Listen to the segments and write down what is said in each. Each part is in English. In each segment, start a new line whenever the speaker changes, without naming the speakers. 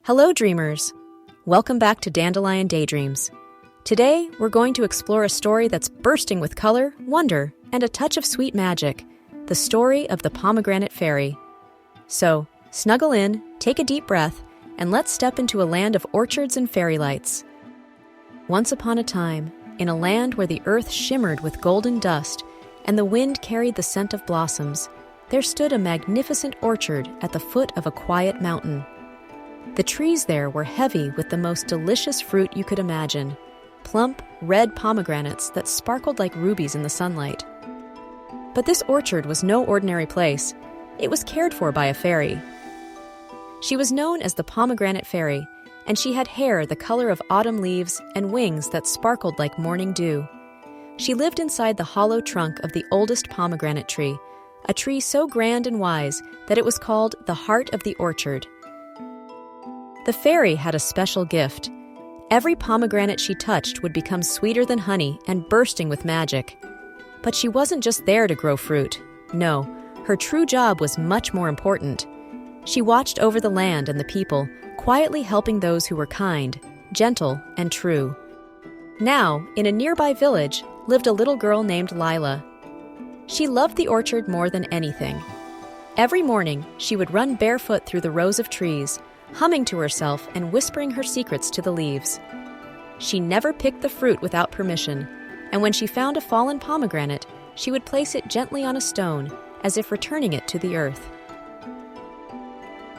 Hello, dreamers! Welcome back to Dandelion Daydreams. Today, we're going to explore a story that's bursting with color, wonder, and a touch of sweet magic, the story of the Pomegranate Fairy. So, snuggle in, take a deep breath, and let's step into a land of orchards and fairy lights. Once upon a time, in a land where the earth shimmered with golden dust and the wind carried the scent of blossoms, there stood a magnificent orchard at the foot of a quiet mountain. The trees there were heavy with the most delicious fruit you could imagine, plump, red pomegranates that sparkled like rubies in the sunlight. But this orchard was no ordinary place. It was cared for by a fairy. She was known as the Pomegranate Fairy, and she had hair the color of autumn leaves and wings that sparkled like morning dew. She lived inside the hollow trunk of the oldest pomegranate tree, a tree so grand and wise that it was called the heart of the orchard. The fairy had a special gift. Every pomegranate she touched would become sweeter than honey and bursting with magic. But she wasn't just there to grow fruit. No, her true job was much more important. She watched over the land and the people, quietly helping those who were kind, gentle, and true. Now, in a nearby village, lived a little girl named Lila. She loved the orchard more than anything. Every morning, she would run barefoot through the rows of trees, humming to herself and whispering her secrets to the leaves. She never picked the fruit without permission, and when she found a fallen pomegranate, she would place it gently on a stone, as if returning it to the earth.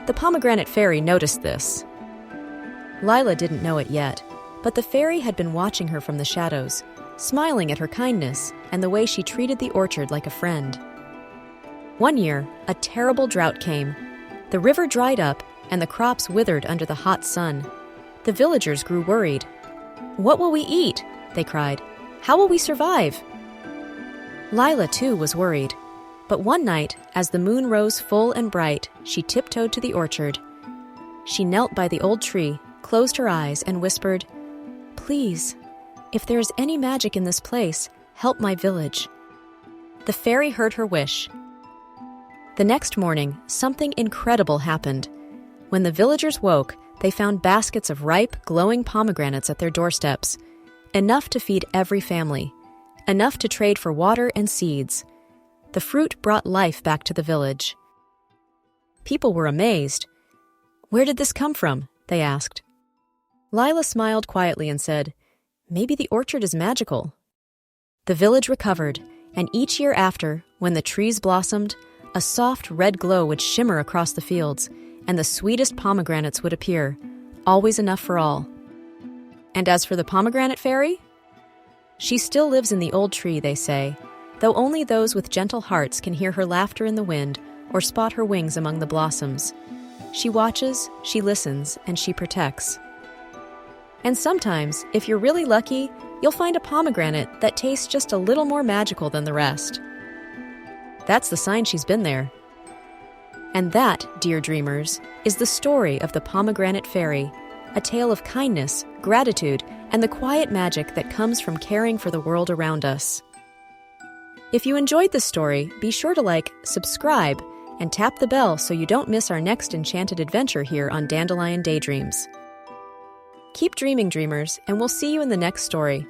The Pomegranate Fairy noticed this. Lila didn't know it yet, but the fairy had been watching her from the shadows, smiling at her kindness and the way she treated the orchard like a friend. One year, a terrible drought came. The river dried up, and the crops withered under the hot sun. The villagers grew worried. "What will we eat?" they cried. "How will we survive?" Lila, too, was worried. But one night, as the moon rose full and bright, she tiptoed to the orchard. She knelt by the old tree, closed her eyes, and whispered, "Please, if there is any magic in this place, help my village." The fairy heard her wish. The next morning, something incredible happened. When the villagers woke, they found baskets of ripe, glowing pomegranates at their doorsteps, enough to feed every family, enough to trade for water and seeds. The fruit brought life back to the village. People were amazed. "Where did this come from?" they asked. Lila smiled quietly and said, "Maybe the orchard is magical." The village recovered, and each year after, when the trees blossomed, a soft red glow would shimmer across the fields, and the sweetest pomegranates would appear, always enough for all. And as for the Pomegranate Fairy? She still lives in the old tree, they say, though only those with gentle hearts can hear her laughter in the wind or spot her wings among the blossoms. She watches, she listens, and she protects. And sometimes, if you're really lucky, you'll find a pomegranate that tastes just a little more magical than the rest. That's the sign she's been there. And that, dear dreamers, is the story of the Pomegranate Fairy, a tale of kindness, gratitude, and the quiet magic that comes from caring for the world around us. If you enjoyed this story, be sure to subscribe, and tap the bell so you don't miss our next enchanted adventure here on Dandelion Daydreams. Keep dreaming, dreamers, and we'll see you in the next story.